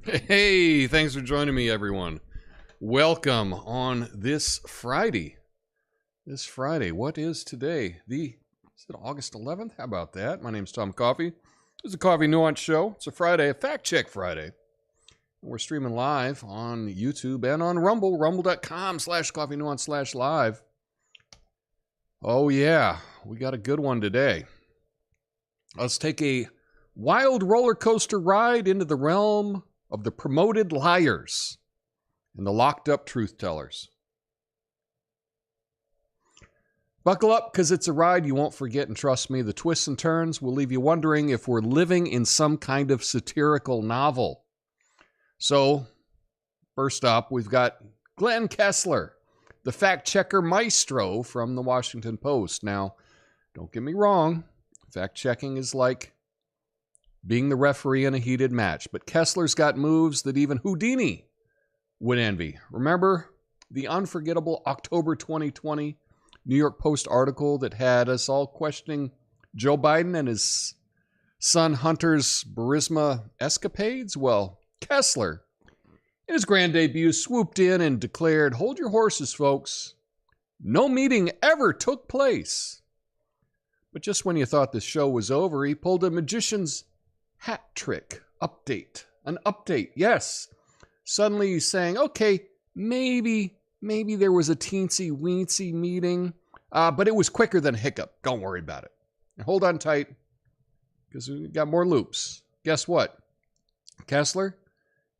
Hey, thanks for joining me, everyone. Welcome on this Friday. What is today? Is it August 11th? How about that? My name's Tom Coffee. This is a Coffee Nuance Show. It's a Friday, a Fact Check Friday. We're streaming live on YouTube and on Rumble, rumble.com/Coffee Nuance/live. Oh yeah, we got a good one today. Let's take a wild roller coaster ride into the realm of the promoted liars and the locked up truth tellers. Buckle up, because it's a ride you won't forget, and trust me, the twists and turns will leave you wondering if we're living in some kind of satirical novel. So, first up, we've got Glenn Kessler, the fact-checker maestro from the Washington Post. Now, don't get me wrong, fact-checking is like being the referee in a heated match, but Kessler's got moves that even Houdini would envy. Remember the unforgettable October 2020 New York Post article that had us all questioning Joe Biden and his son Hunter's Burisma escapades? Well, Kessler, in his grand debut, swooped in and declared, "Hold your horses, folks. No meeting ever took place." But just when you thought the show was over, he pulled a magician's hat trick update. An update, yes. Suddenly he's saying, okay, maybe there was a teensy-weensy meeting, but it was quicker than a hiccup. Don't worry about it. And hold on tight, because we got more loops. Guess what? Kessler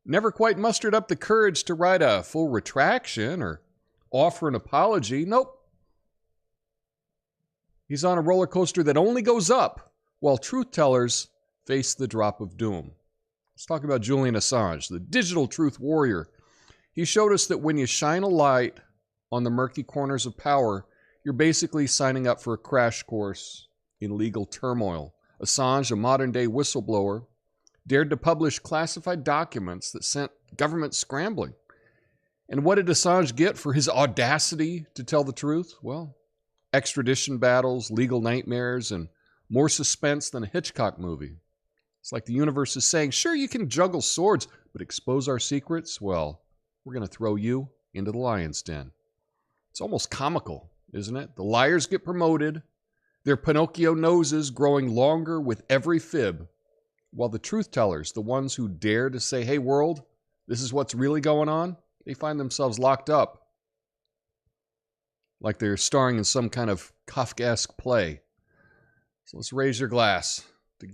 never quite mustered up the courage to write a full retraction or offer an apology. Nope. He's on a roller coaster that only goes up, while truth tellers face the drop of doom. Let's talk about Julian Assange, the digital truth warrior. He showed us that when you shine a light on the murky corners of power, you're basically signing up for a crash course in legal turmoil. Assange, a modern-day whistleblower, dared to publish classified documents that sent government scrambling. And what did Assange get for his audacity to tell the truth? Well, extradition battles, legal nightmares, and more suspense than a Hitchcock movie. It's like the universe is saying, sure, you can juggle swords, but expose our secrets? Well, we're going to throw you into the lion's den. It's almost comical, isn't it? The liars get promoted, their Pinocchio noses growing longer with every fib, while the truth tellers, the ones who dare to say, hey, world, this is what's really going on, they find themselves locked up, like they're starring in some kind of Kafkaesque play. So let's raise your glass to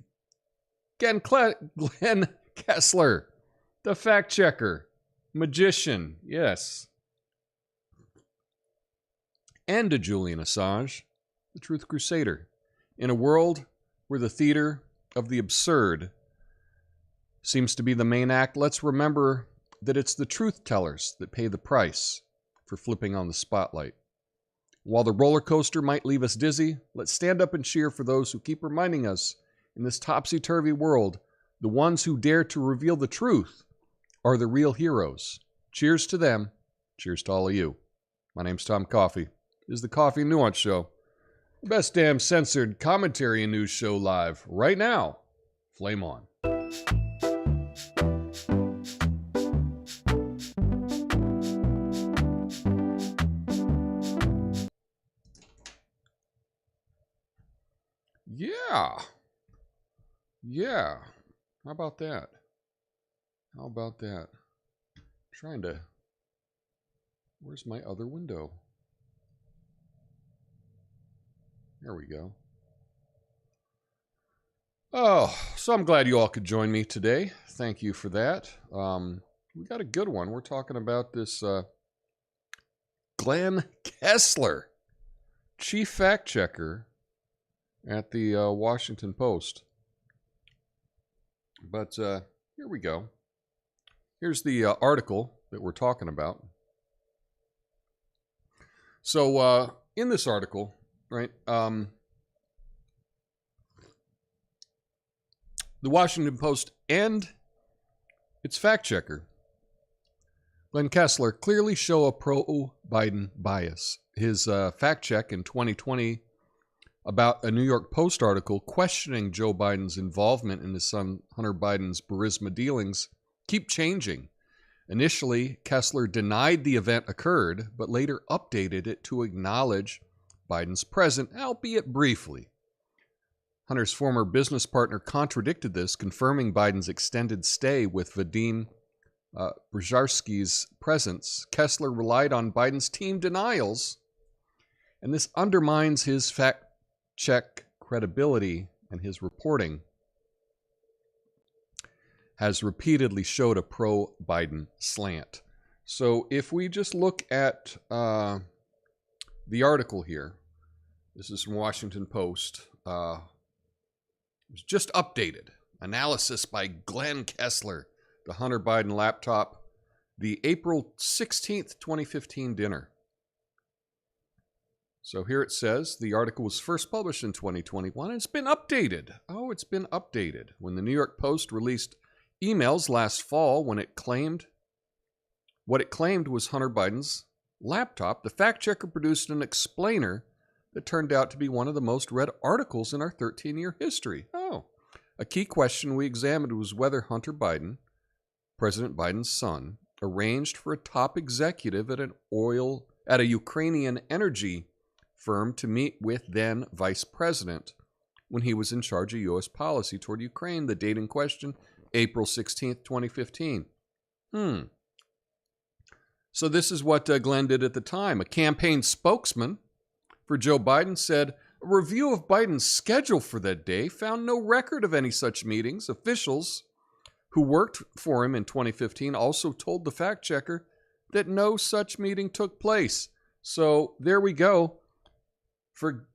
Glenn Kessler, the fact checker, magician, yes, and to Julian Assange, the truth crusader. In a world where the theater of the absurd seems to be the main act, let's remember that it's the truth tellers that pay the price for flipping on the spotlight. While the roller coaster might leave us dizzy, let's stand up and cheer for those who keep reminding us in this topsy-turvy world, the ones who dare to reveal the truth are the real heroes. Cheers to them. Cheers to all of you. My name's Tom Coffee. This is the Coffee Nuance Show. The best damn censored commentary and news show live right now. Flame on. Yeah. How about that? Where's my other window? There we go. Oh, so I'm glad you all could join me today. Thank you for that. We got a good one. We're talking about this Glenn Kessler, chief fact checker at the Washington Post. But here we go. Here's the article that we're talking about. So in this article, right, the Washington Post and its fact checker Glenn Kessler clearly show a pro-Biden bias. His fact check in 2020 about a New York Post article questioning Joe Biden's involvement in his son Hunter Biden's Burisma dealings keep changing. Initially, Kessler denied the event occurred, but later updated it to acknowledge Biden's presence, albeit briefly. Hunter's former business partner contradicted this, confirming Biden's extended stay with Vadim Brzezinski's presence. Kessler relied on Biden's team denials, and this undermines his fact-check credibility, and his reporting has repeatedly showed a pro-Biden slant. So if we just look at the article here, this is from Washington Post. It was just updated. Analysis by Glenn Kessler. The Hunter Biden laptop. The April 16th, 2015 dinner. So here it says, the article was first published in 2021. It's been updated. Oh, it's been updated. When the New York Post released emails last fall when it claimed, what it claimed was Hunter Biden's laptop, the fact checker produced an explainer that turned out to be one of the most read articles in our 13-year history. Oh, a key question we examined was whether Hunter Biden, President Biden's son, arranged for a top executive at a Ukrainian energy firm to meet with then Vice President when he was in charge of U.S. policy toward Ukraine. The date in question, April 16th, 2015. So this is what Glenn did at the time. A campaign spokesman for Joe Biden said, a review of Biden's schedule for that day found no record of any such meetings. Officials who worked for him in 2015 also told the fact checker that no such meeting took place. So there we go. For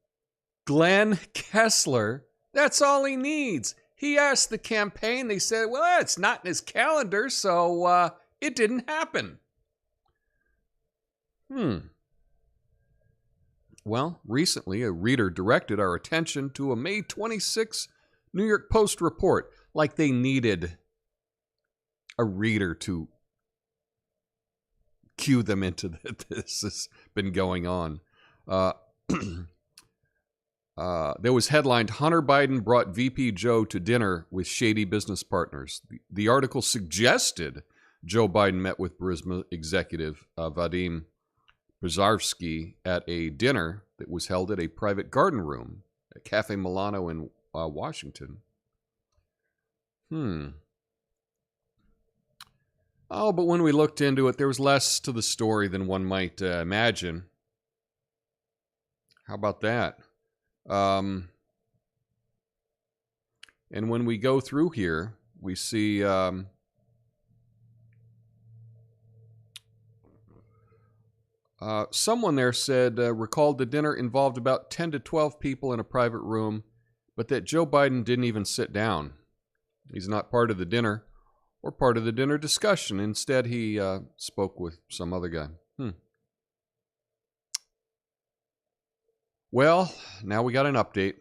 Glenn Kessler, that's all he needs. He asked the campaign. They said, well, it's not in his calendar, so it didn't happen. Well, recently, a reader directed our attention to a May 26 New York Post report, like they needed a reader to cue them into this has been going on. There was headlined, Hunter Biden brought VP Joe to dinner with shady business partners. The article suggested Joe Biden met with Burisma executive Vadim Brzezinski at a dinner that was held at a private garden room at Cafe Milano in Washington. Oh, but when we looked into it, there was less to the story than one might imagine. How about that? And when we go through here, we see someone there said, recalled the dinner involved about 10 to 12 people in a private room, but that Joe Biden didn't even sit down. He's not part of the dinner or part of the dinner discussion. Instead, he spoke with some other guy. Well, now we got an update.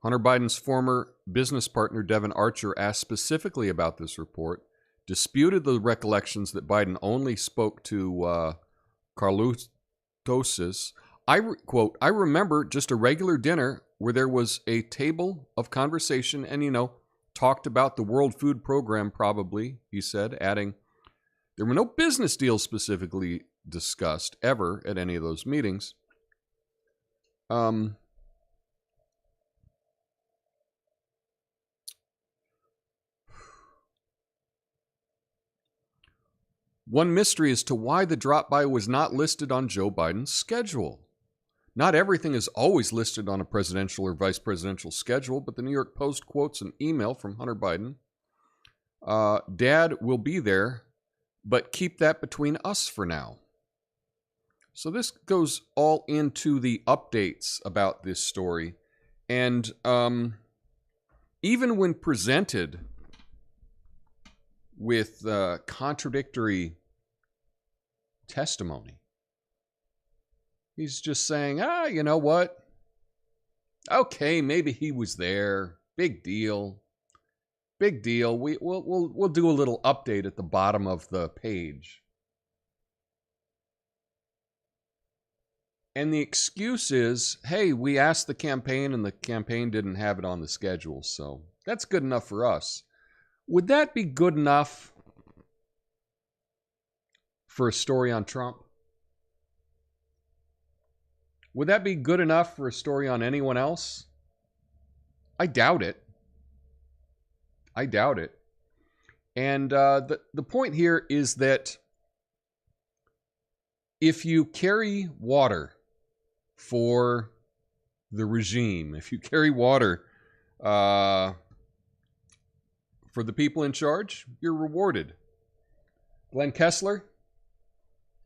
Hunter Biden's former business partner, Devin Archer, asked specifically about this report, disputed the recollections that Biden only spoke to Carlutosis. Quote, I remember just a regular dinner where there was a table of conversation and, talked about the World Food Program probably, he said, adding, there were no business deals specifically discussed ever at any of those meetings. One mystery as to why the drop-by was not listed on Joe Biden's schedule. Not everything is always listed on a presidential or vice presidential schedule, but the New York Post quotes an email from Hunter Biden. Dad will be there, but keep that between us for now. So this goes all into the updates about this story. And even when presented with contradictory testimony, he's just saying, you know what? Okay, maybe he was there. Big deal. Big deal. We'll do a little update at the bottom of the page. And the excuse is, hey, we asked the campaign and the campaign didn't have it on the schedule, so that's good enough for us. Would that be good enough for a story on Trump? Would that be good enough for a story on anyone else? I doubt it. I doubt it. And the point here is that if you carry water for the regime, if you carry water for the people in charge, you're rewarded. Glenn Kessler,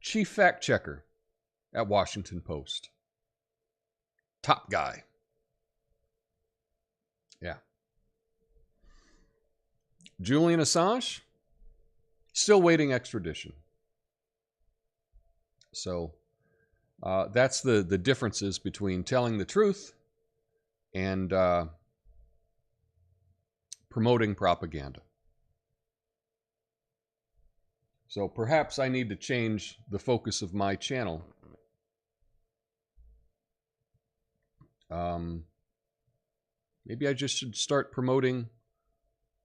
chief fact checker at Washington Post. Top guy. Yeah. Julian Assange, still waiting extradition. So that's the differences between telling the truth and promoting propaganda. So perhaps I need to change the focus of my channel. Maybe I just should start promoting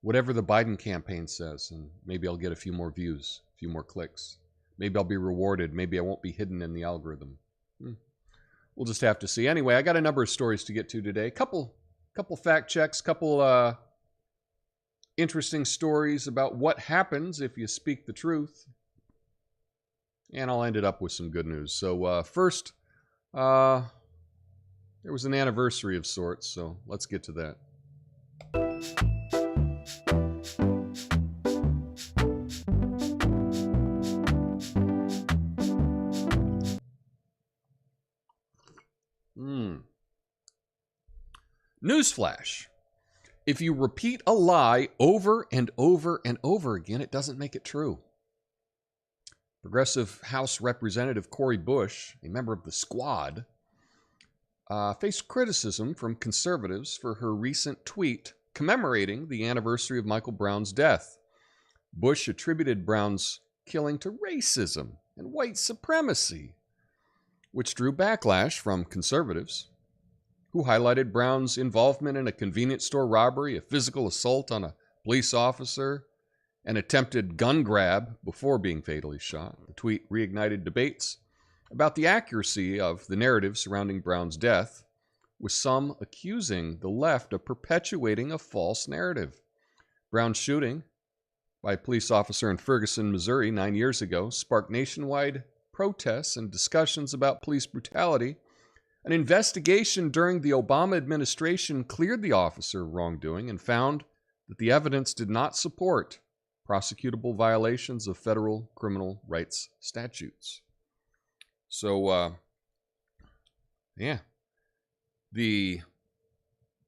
whatever the Biden campaign says, and maybe I'll get a few more views, a few more clicks. Maybe I'll be rewarded. Maybe I won't be hidden in the algorithm. We'll just have to see. Anyway, I got a number of stories to get to today. Couple fact checks, couple interesting stories about what happens if you speak the truth. And I'll end it up with some good news. So first, there was an anniversary of sorts, so let's get to that. Newsflash. If you repeat a lie over and over and over again, it doesn't make it true. Progressive House Representative Cori Bush, a member of the Squad, faced criticism from conservatives for her recent tweet commemorating the anniversary of Michael Brown's death. Bush attributed Brown's killing to racism and white supremacy, which drew backlash from conservatives, who highlighted Brown's involvement in a convenience store robbery, a physical assault on a police officer, an attempted gun grab before being fatally shot. The tweet reignited debates about the accuracy of the narrative surrounding Brown's death, with some accusing the left of perpetuating a false narrative. Brown's shooting by a police officer in Ferguson, Missouri 9 years ago sparked nationwide protests and discussions about police brutality. An investigation during the Obama administration cleared the officer of wrongdoing and found that the evidence did not support prosecutable violations of federal criminal rights statutes. So, the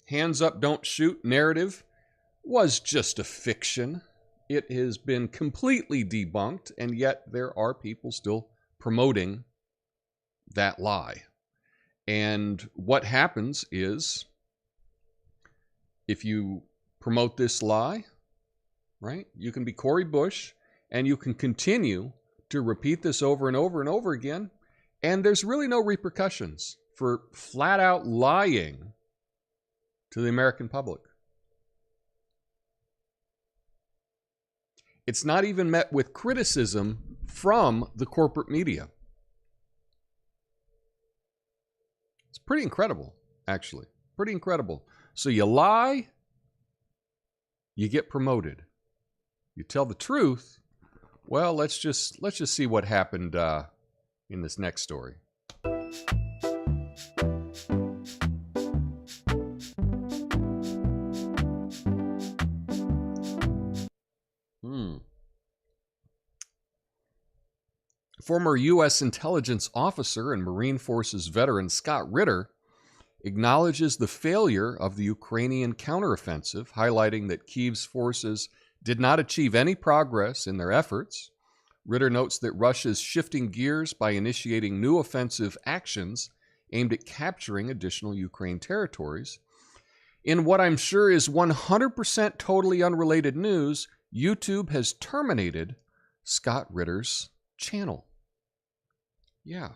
hands up, don't shoot narrative was just a fiction. It has been completely debunked, and yet there are people still promoting that lie. And what happens is, if you promote this lie, right, you can be Cori Bush, and you can continue to repeat this over and over and over again, and there's really no repercussions for flat out lying to the American public. It's not even met with criticism from the corporate media. It's pretty incredible, actually. Pretty incredible. So you lie, you get promoted. You tell the truth, well, let's just see what happened in this next story. Former U.S. intelligence officer and Marine Forces veteran Scott Ritter acknowledges the failure of the Ukrainian counteroffensive, highlighting that Kyiv's forces did not achieve any progress in their efforts. Ritter notes that Russia is shifting gears by initiating new offensive actions aimed at capturing additional Ukraine territories. In what I'm sure is 100% totally unrelated news, YouTube has terminated Scott Ritter's channel. Yeah.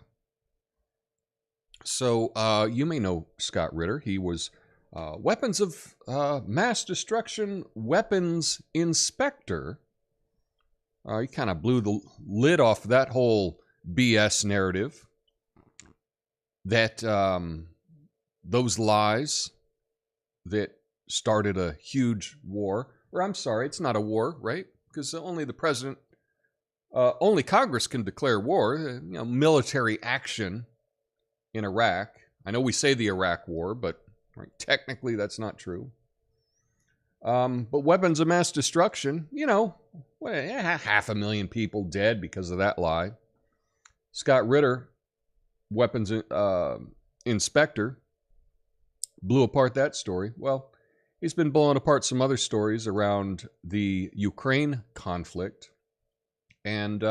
So you may know Scott Ritter. He was weapons of mass destruction weapons inspector. He kind of blew the lid off that whole BS narrative that those lies that started a huge war, or I'm sorry, it's not a war, right? Because only the president, only Congress can declare war, military action in Iraq. I know we say the Iraq war, but right, technically that's not true. But weapons of mass destruction, 500,000 people dead because of that lie. Scott Ritter, weapons inspector, blew apart that story. Well, he's been blowing apart some other stories around the Ukraine conflict. And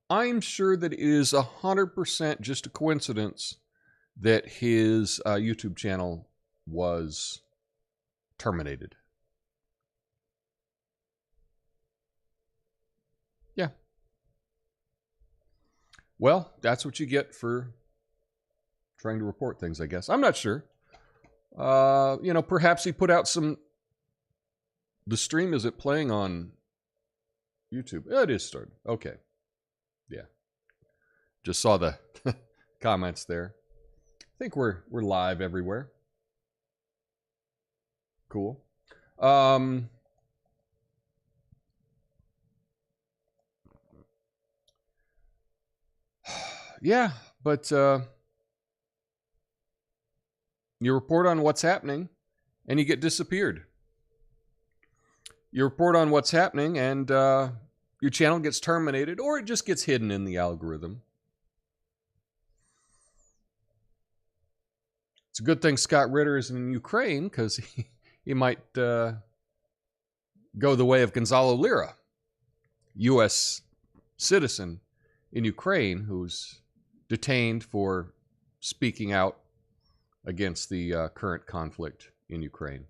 I'm sure that it is 100% just a coincidence that his YouTube channel was terminated. Yeah. Well, that's what you get for trying to report things, I guess. I'm not sure. Perhaps he put out some... The stream, is it playing on YouTube? It is started. Okay. Yeah. Just saw the comments there. I think we're live everywhere. Cool. Yeah, but you report on what's happening and you get disappeared. You report on what's happening and your channel gets terminated, or it just gets hidden in the algorithm. It's a good thing Scott Ritter is in Ukraine, because he might go the way of Gonzalo Lira, U.S. citizen in Ukraine who's detained for speaking out against the current conflict in Ukraine.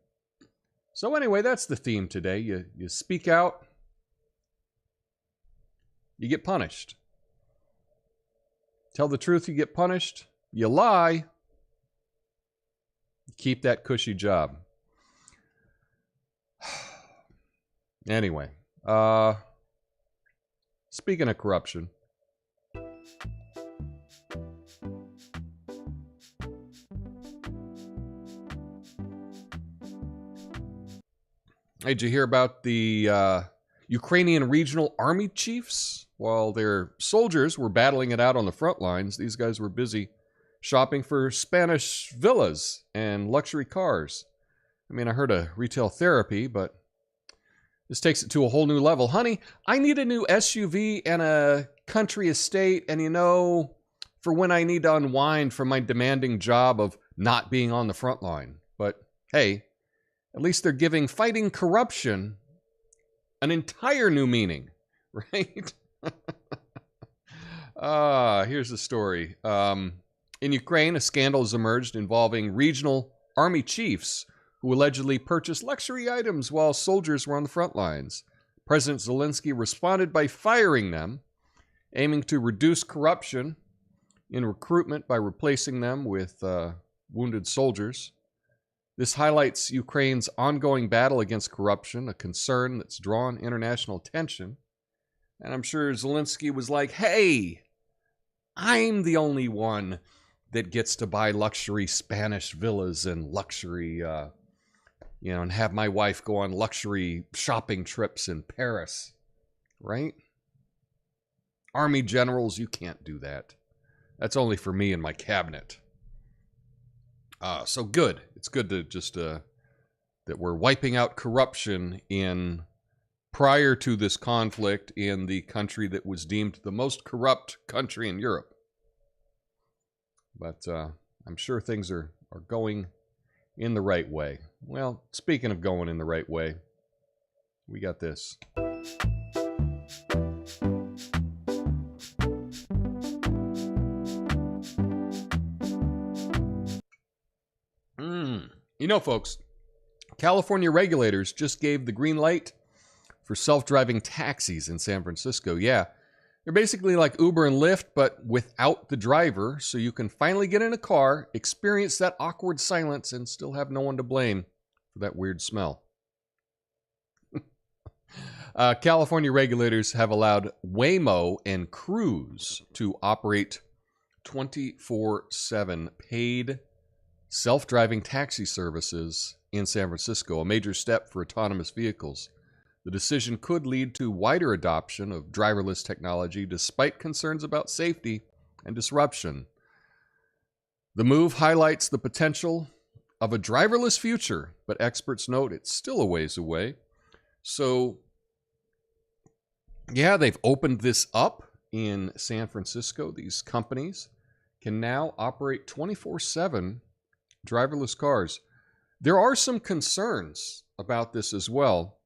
So anyway, that's the theme today. You speak out, you get punished. Tell the truth, you get punished. You lie, keep that cushy job. Anyway, speaking of corruption, did you hear about the Ukrainian regional army chiefs? While their soldiers were battling it out on the front lines, these guys were busy shopping for Spanish villas and luxury cars. I mean, I heard of retail therapy, but this takes it to a whole new level. Honey, I need a new SUV and a country estate, and for when I need to unwind from my demanding job of not being on the front line. But hey, at least they're giving fighting corruption an entire new meaning, right? Here's the story. In Ukraine, a scandal has emerged involving regional army chiefs who allegedly purchased luxury items while soldiers were on the front lines. President Zelensky responded by firing them, aiming to reduce corruption in recruitment by replacing them with wounded soldiers. This highlights Ukraine's ongoing battle against corruption, a concern that's drawn international attention. And I'm sure Zelensky was like, hey, I'm the only one that gets to buy luxury Spanish villas and luxury, and have my wife go on luxury shopping trips in Paris, right? Army generals, you can't do that. That's only for me and my cabinet. So good. It's good to just, that we're wiping out corruption prior to this conflict in the country that was deemed the most corrupt country in Europe. But I'm sure things are going in the right way. Well, speaking of going in the right way, we got this. Folks, California regulators just gave the green light for self-driving taxis in San Francisco. Yeah, they're basically like Uber and Lyft, but without the driver, so you can finally get in a car, experience that awkward silence, and still have no one to blame for that weird smell. California regulators have allowed Waymo and Cruise to operate 24/7 paid self-driving taxi services in San Francisco, a major step for autonomous vehicles. The decision could lead to wider adoption of driverless technology despite concerns about safety and disruption. The move highlights the potential of a driverless future, but experts note it's still a ways away. So, yeah, they've opened this up in San Francisco. These companies can now operate 24/7 driverless cars. There are some concerns about this as well.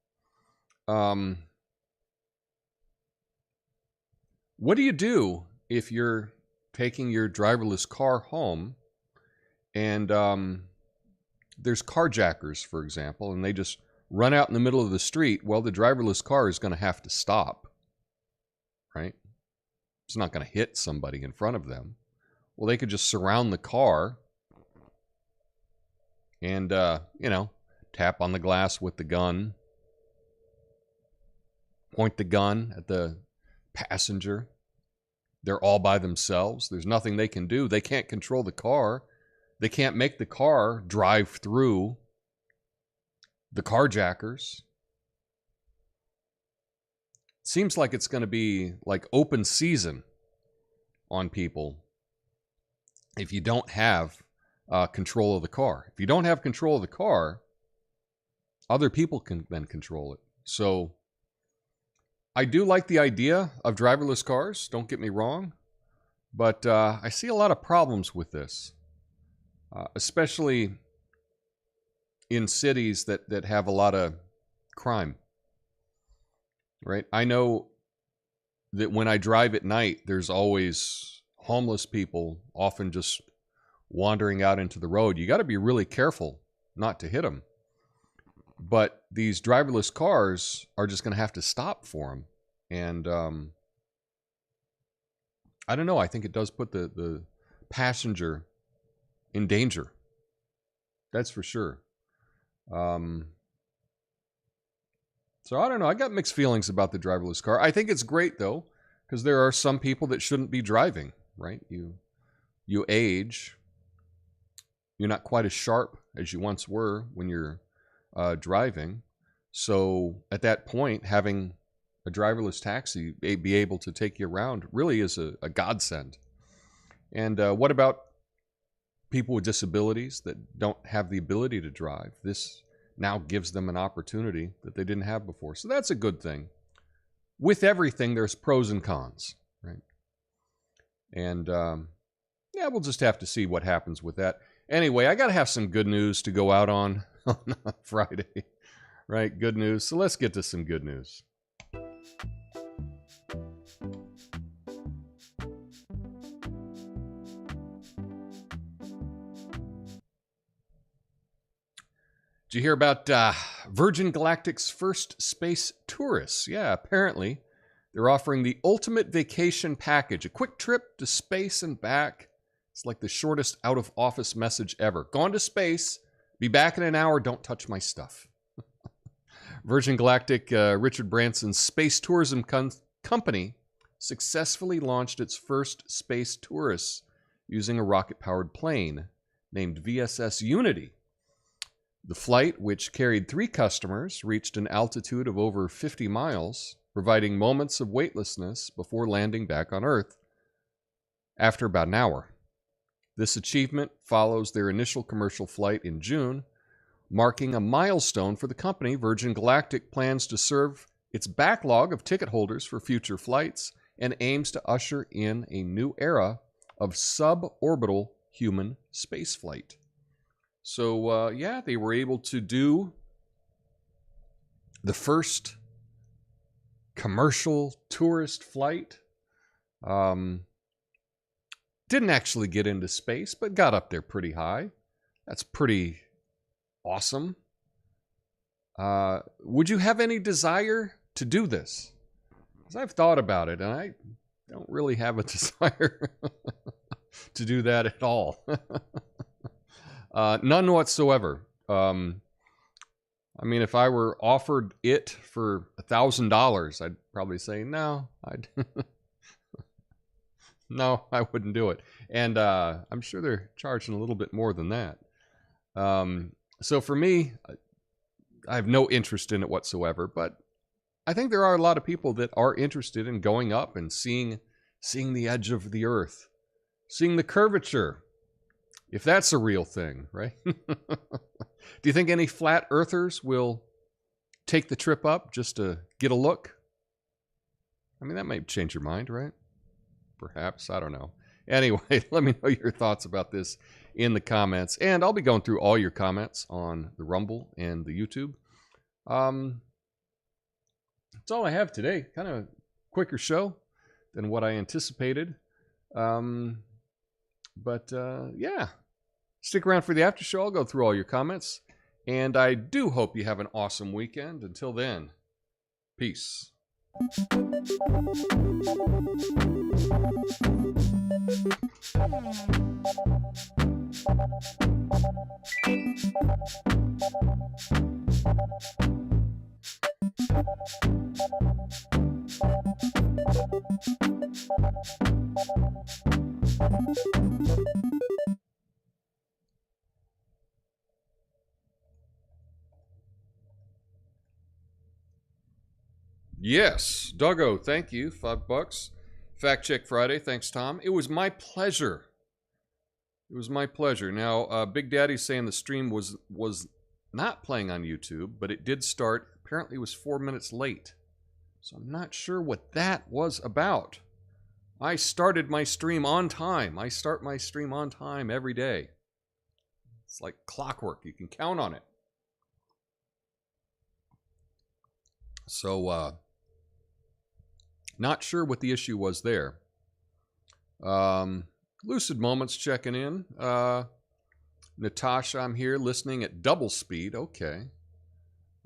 What do you do if you're taking your driverless car home and there's carjackers, for example, and they just run out in the middle of the street? Well, the driverless car is going to have to stop, right? It's not going to hit somebody in front of them. Well, they could just surround the car and, tap on the glass with the gun, point the gun at the passenger. They're all by themselves. There's nothing they can do. They can't control the car. They can't make the car drive through the carjackers. Seems like it's going to be like open season on people if you don't have control of the car. If you don't have control of the car, other people can then control it. So I do like the idea of driverless cars, don't get me wrong, but I see a lot of problems with this, especially in cities that have a lot of crime, right? I know that when I drive at night, there's always homeless people, often just wandering out into the road. You got to be really careful not to hit them. But these driverless cars are just going to have to stop for them. And I don't know. I think it does put the passenger in danger. That's for sure. So I don't know. I got mixed feelings about the driverless car. I think it's great, though, because there are some people that shouldn't be driving, right? You age. You're not quite as sharp as you once were when you're driving. So at that point, having a driverless taxi be able to take you around really is a godsend. And what about people with disabilities that don't have the ability to drive? This now gives them an opportunity that they didn't have before. So that's a good thing. With everything, there's pros and cons, right? And yeah, we'll just have to see what happens with that. Anyway, I got to have some good news to go out on Friday, right? Good news. So let's get to some good news. Did you hear about Virgin Galactic's first space tourists? Yeah, apparently they're offering the ultimate vacation package, a quick trip to space and back. It's like the shortest out-of-office message ever. Gone to space, be back in an hour, don't touch my stuff. Virgin Galactic, Richard Branson's space tourism company, successfully launched its first space tourists using a rocket-powered plane named VSS Unity. The flight, which carried 3 customers, reached an altitude of over 50 miles, providing moments of weightlessness before landing back on Earth after about an hour. This achievement follows their initial commercial flight in June, marking a milestone for the company. Virgin Galactic plans to serve its backlog of ticket holders for future flights and aims to usher in a new era of suborbital human spaceflight. So, yeah, they were able to do the first commercial tourist flight. Didn't actually get into space, but got up there pretty high. That's pretty awesome. Would you have any desire to do this? Because I've thought about it, and I don't really have a desire to do that at all. None whatsoever. I mean, if I were offered it for $1,000, I'd probably say no. No, I wouldn't do it. And I'm sure they're charging a little bit more than that. So for me, I have no interest in it whatsoever. But I think there are a lot of people that are interested in going up and seeing the edge of the Earth, seeing the curvature, if that's a real thing, right? Do you think any flat earthers will take the trip up just to get a look? I mean, that might change your mind, right? Perhaps. I don't know. Anyway, let me know your thoughts about this in the comments. And I'll be going through all your comments on the Rumble and the YouTube. That's all I have today. Kind of a quicker show than what I anticipated. Yeah. Stick around for the after show. I'll go through all your comments. And I do hope you have an awesome weekend. Until then, peace. Yes, Doggo, thank you. $5. Fact Check Friday, thanks, Tom. It was my pleasure. It was my pleasure. Now, Big Daddy's saying the stream was not playing on YouTube, but it did start. Apparently, it was 4 minutes late. So I'm not sure what that was about. I started my stream on time. I start my stream on time every day. It's like clockwork. You can count on it. So, not sure what the issue was there. Lucid Moments checking in. Natasha, I'm here listening at double speed. Okay.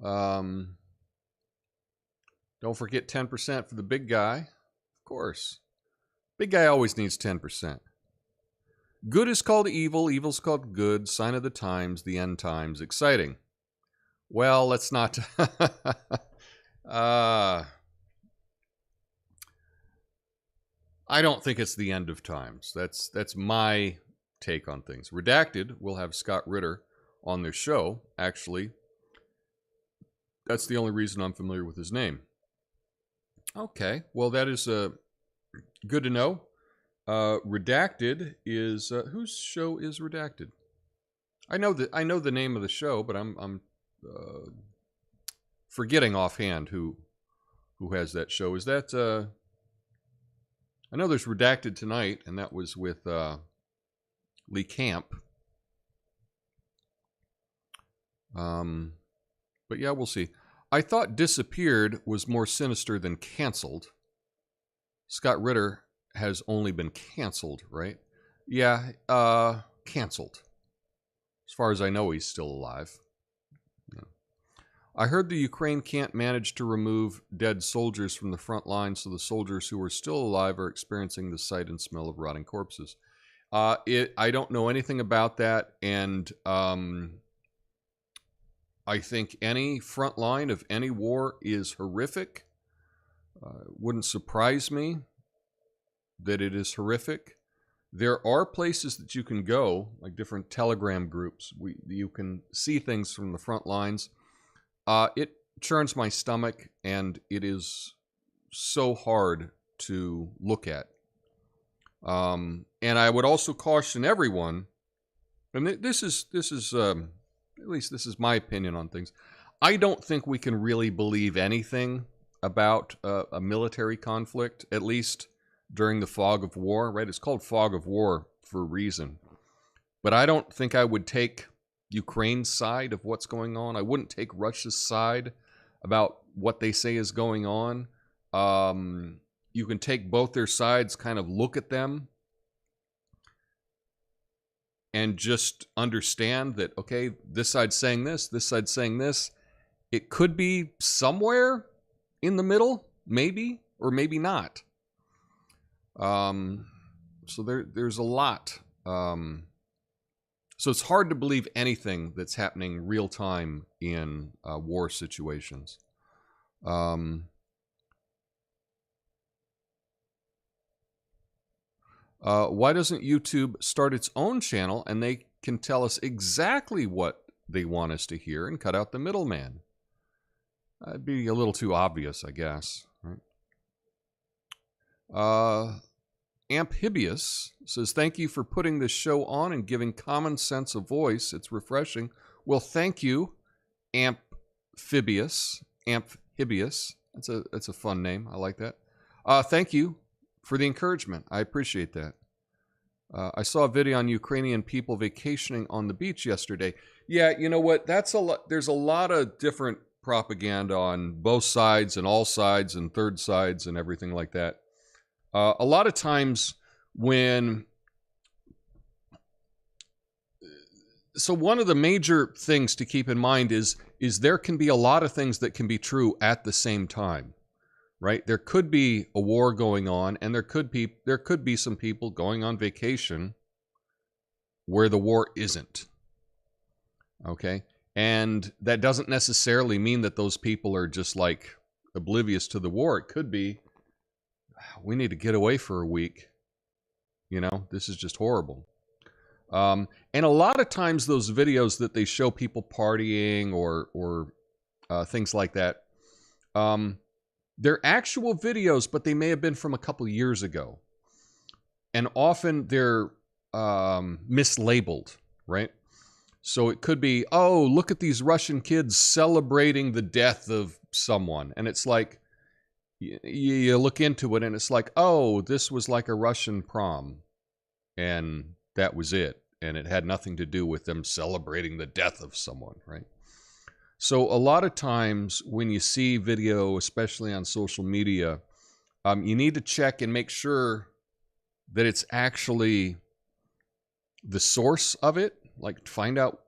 Don't forget 10% for the big guy. Of course. Big guy always needs 10%. Good is called evil. Evil's called good. Sign of the times. The end times. Exciting. Well, let's not... I don't think it's the end of times. That's my take on things. Redacted will have Scott Ritter on their show. Actually, that's the only reason I'm familiar with his name. Okay, well that is good to know. Redacted is whose show is Redacted? I know the name of the show, but I'm forgetting offhand who has that show. Is that I know there's Redacted tonight, and that was with Lee Camp. But yeah, we'll see. I thought Disappeared was more sinister than Canceled. Scott Ritter has only been canceled, right? Yeah, canceled. As far as I know, he's still alive. Yeah. I heard the Ukraine can't manage to remove dead soldiers from the front line, so the soldiers who are still alive are experiencing the sight and smell of rotting corpses. I don't know anything about that, and I think any front line of any war is horrific. Wouldn't surprise me that it is horrific. There are places that you can go, like different Telegram groups. You can see things from the front lines. It churns my stomach, and it is so hard to look at. And I would also caution everyone, and this is at least this is my opinion on things. I don't think we can really believe anything about a military conflict, at least during the fog of war, right? It's called fog of war for a reason. But I don't think I would take Ukraine's side of what's going on. I wouldn't take Russia's side about what they say is going on. You can take both their sides, kind of look at them, and just understand that, okay, this side's saying this side's saying this, It could be somewhere in the middle, maybe, or maybe not. So there's a lot. So it's hard to believe anything that's happening real time in war situations. Why doesn't YouTube start its own channel and they can tell us exactly what they want us to hear and cut out the middleman? That'd be a little too obvious, I guess. Right? Amphibious says, thank you for putting this show on and giving common sense a voice. It's refreshing. Well, thank you, Amphibious. Amphibious. That's a fun name. I like that. Thank you for the encouragement. I appreciate that. I saw a video on Ukrainian people vacationing on the beach yesterday. Yeah, you know what? That's a lot. There's a lot of different propaganda on both sides and all sides and third sides and everything like that. A lot of times when... So one of the major things to keep in mind is there can be a lot of things that can be true at the same time, right? There could be a war going on, and there could be some people going on vacation where the war isn't, okay? And that doesn't necessarily mean that those people are just like oblivious to the war. It could be, we need to get away for a week. You know, this is just horrible. And a lot of times those videos that they show people partying or things like that, they're actual videos, but they may have been from a couple years ago. And often they're mislabeled, right? So it could be, oh, look at these Russian kids celebrating the death of someone. And it's like, you look into it and it's like, oh, this was like a Russian prom. And that was it. And it had nothing to do with them celebrating the death of someone, right? So a lot of times when you see video, especially on social media, you need to check and make sure that it's actually the source of it, like find out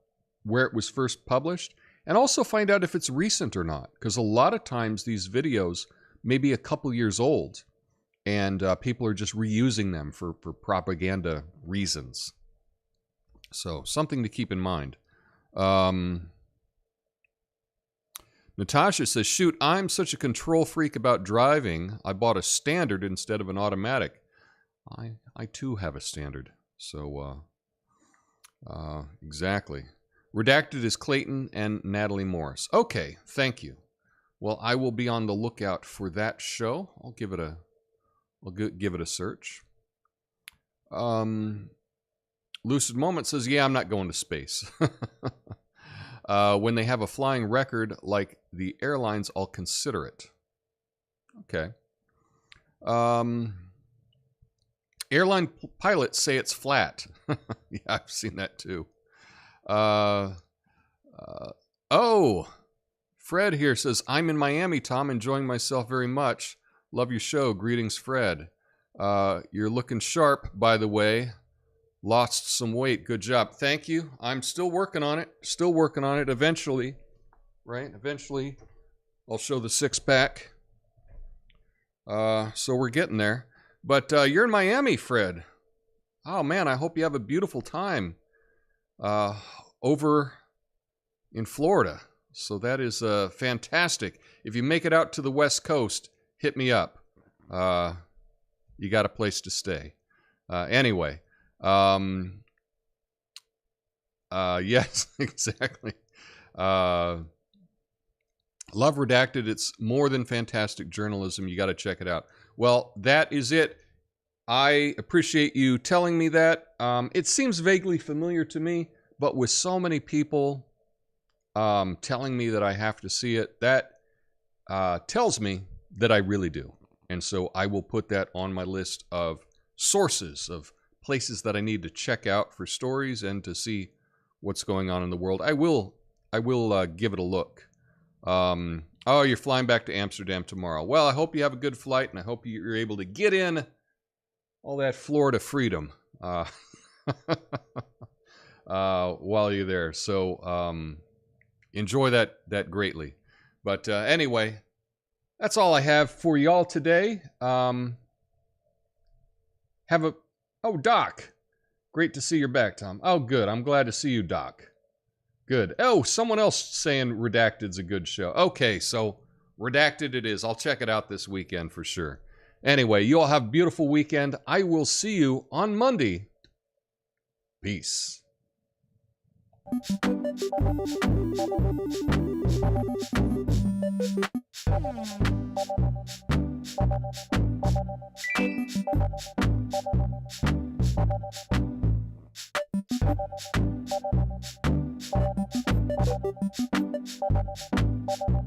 where it was first published, and also find out if it's recent or not. Because a lot of times these videos may be a couple years old, and people are just reusing them for propaganda reasons. So something to keep in mind. Natasha says, shoot, I'm such a control freak about driving. I bought a standard instead of an automatic. I too have a standard. So, exactly. Redacted is Clayton and Natalie Morris. Okay, thank you. Well, I will be on the lookout for that show. I'll give it a search. Lucid Moment says, yeah, I'm not going to space. When they have a flying record like the airlines, I'll consider it. Okay. Airline pilots say it's flat. Yeah, I've seen that too. Oh, Fred here says, I'm in Miami, Tom, enjoying myself very much. Love your show. Greetings, Fred. You're looking sharp, by the way. Lost some weight. Good job. Thank you. I'm still working on it. Still working on it. Eventually, right? Eventually, I'll show the six-pack. So we're getting there. But you're in Miami, Fred. Oh, man, I hope you have a beautiful time over in Florida. So that is fantastic. If you make it out to the West Coast, hit me up. You got a place to stay. Anyway. Yes, exactly. Love Redacted. It's more than fantastic journalism. You got to check it out. Well, that is it. I appreciate you telling me that. It seems vaguely familiar to me, but with so many people telling me that I have to see it, that tells me that I really do. And so I will put that on my list of sources, of places that I need to check out for stories and to see what's going on in the world. I will give it a look. Oh, you're flying back to Amsterdam tomorrow. Well, I hope you have a good flight, and I hope you're able to get in all that Florida freedom while you're there. So enjoy that greatly. But anyway, that's all I have for y'all today. Oh, Doc. Great to see you're back, Tom. Oh, good. I'm glad to see you, Doc. Good. Oh, someone else saying Redacted's a good show. Okay, so Redacted it is. I'll check it out this weekend for sure. Anyway, you all have a beautiful weekend. I will see you on Monday. Peace.